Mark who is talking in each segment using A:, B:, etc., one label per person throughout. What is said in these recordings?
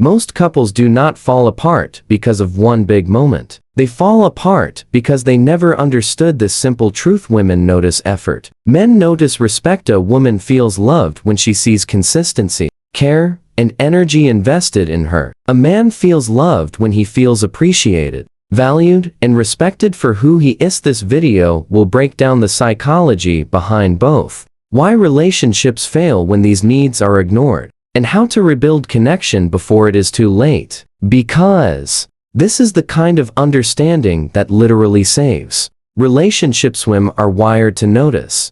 A: Most couples do not fall apart because of one big moment. They fall apart because they never understood this simple truth. Women notice effort. Men notice respect. A woman feels loved when she sees consistency, care, and energy invested in her. A man feels loved when he feels appreciated, valued, and respected for who he is. This video will break down the psychology behind both, why relationships fail when these needs are ignored, and how to rebuild connection before it is too late. Because this is the kind of understanding that literally saves relationships. Women are wired to notice.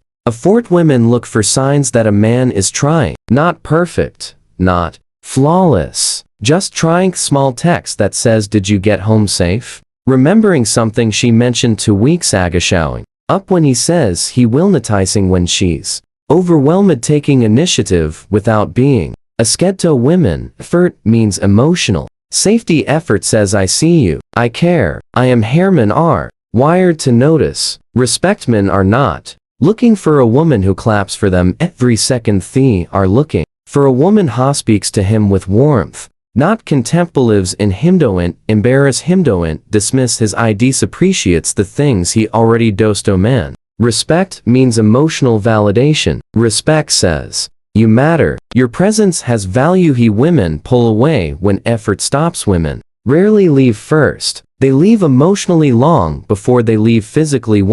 A: Women look for signs that a man is trying. Not perfect, not flawless, just trying. Small text that says, "Did you get home safe?" Remembering something she mentioned 2 weeks ago. Showing up when he says he will. Noticing when she's overwhelmed. Taking initiative without being a sked. To women, effort means emotional safety. Effort says, "I see you, I care, I am here." Men are wired to notice. Respect. Men are not looking for a woman who claps for them every second. They are looking for a woman who speaks to him with warmth, not contempt. Believes in him, don't embarrass him, don't dismiss his ideas. Appreciates the things he already does. To man, respect means emotional validation. Respect says, "You matter, your presence has value." Women pull away when effort stops. Women rarely leave first. They leave emotionally long before they leave physically.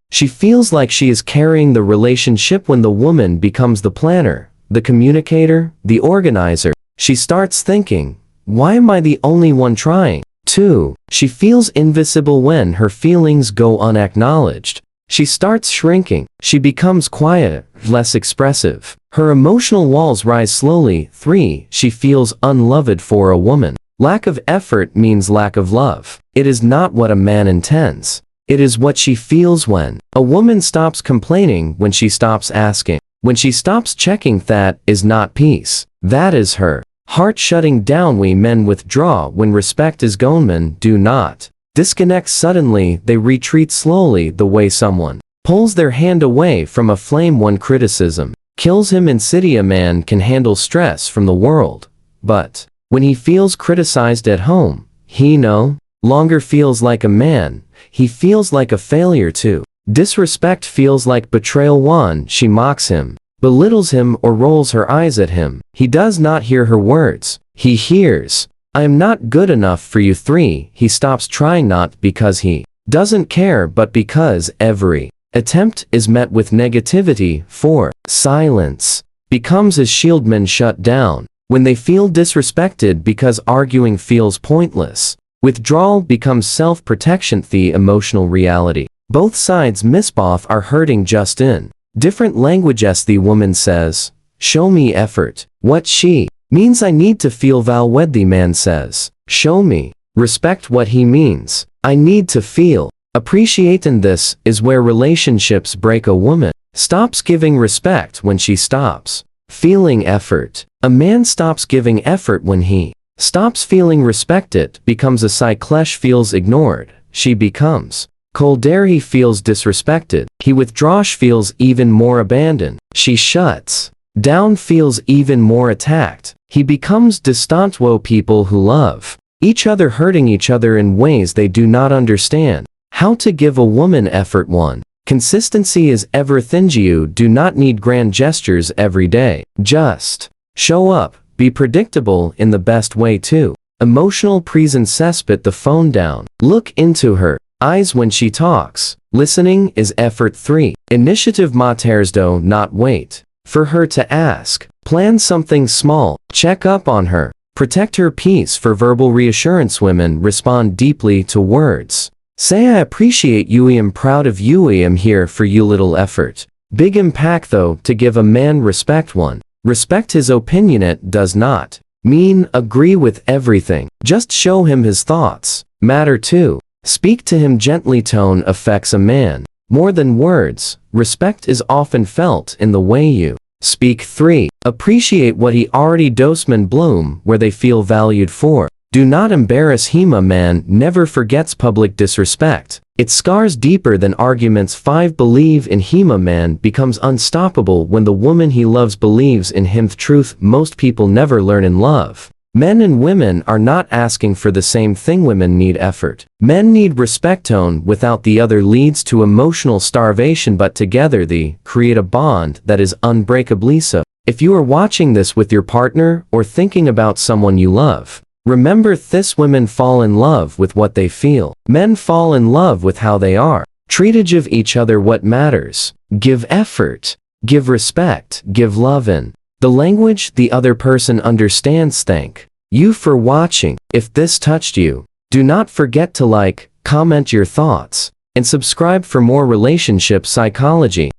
A: She feels like she is carrying the relationship. When the woman becomes the planner, the communicator, the organizer, she starts thinking, "Why am I the only one trying?" 2. She feels invisible when her feelings go unacknowledged. She starts shrinking. She becomes quiet, less expressive. Her emotional walls rise slowly. 3. She feels unloved. For a woman, lack of effort means lack of love. It is not what a man intends. It is what she feels when a woman stops complaining, when she stops asking, when she stops checking. That is not peace. That is her heart shutting down. We men withdraw when respect is gone. Men do not disconnect suddenly. They retreat slowly, the way someone pulls their hand away from a flame. One criticism kills him in city. A man can handle stress from the world, but when he feels criticized at home, he no longer feels like a man. He feels like a failure. 2. Disrespect feels like betrayal. 1. She mocks him, belittles him, or rolls her eyes at him. He does not hear her words. He hears, "I am not good enough for you." 3. He stops trying, not because he doesn't care, but because every attempt is met with negativity. 4. Silence becomes his shield. Men shut down when they feel disrespected because arguing feels pointless. Withdrawal becomes self-protection. The emotional reality both sides miss. Both are hurting, just in different languages. The woman says, "Show me effort." What she means, "I need to feel valued." The man says, "Show me respect." What he means, "I need to feel appreciate." And this is where relationships break. A woman stops giving respect when she stops feeling effort. A man stops giving effort when he stops feeling respect. It becomes a cycle. Feels ignored, she becomes colder. He feels disrespected, he withdraws. Feels even more abandoned, she shuts down. Feels even more attacked, he becomes distant. Woe, people who love each other hurting each other in ways they do not understand. How to give a woman effort. 1. Consistency is everything. You do not need grand gestures every day. Just show up. Be predictable in the best way. 2. Emotional presence. Put the phone down. Look into her eyes when she talks. Listening is effort. 3. Initiative matters. Do not wait for her to ask. Plan something small. Check up on her. Protect her peace. For verbal reassurance, women respond deeply to words. Say, "I appreciate you. I am proud of you. I am here for you." Little effort, big impact. Though, to give a man respect. 1. Respect his opinion. It does not mean agree with everything. Just show him his thoughts matter. 2. Speak to him gently. Tone affects a man more than words. Respect is often felt in the way you speak. 3. Appreciate what he already does. Men bloom where they feel valued. 4. Do not embarrass him. A man never forgets public disrespect. It scars deeper than arguments. 5. Believe in him. A man becomes unstoppable when the woman he loves believes in him. Truth most people never learn in love Men and women are not asking for the same thing. Women need effort. Men need respect. Tone without the other leads to emotional starvation, but together they create a bond that is unbreakably so. If you are watching this with your partner or thinking about someone you love, remember this: women fall in love with what they feel. Men fall in love with how they are. Treated of each other what matters. Give effort. Give respect. Give love in the language the other person understands. Thank you for watching. If this touched you, do not forget to like, comment your thoughts, and subscribe for more relationship psychology.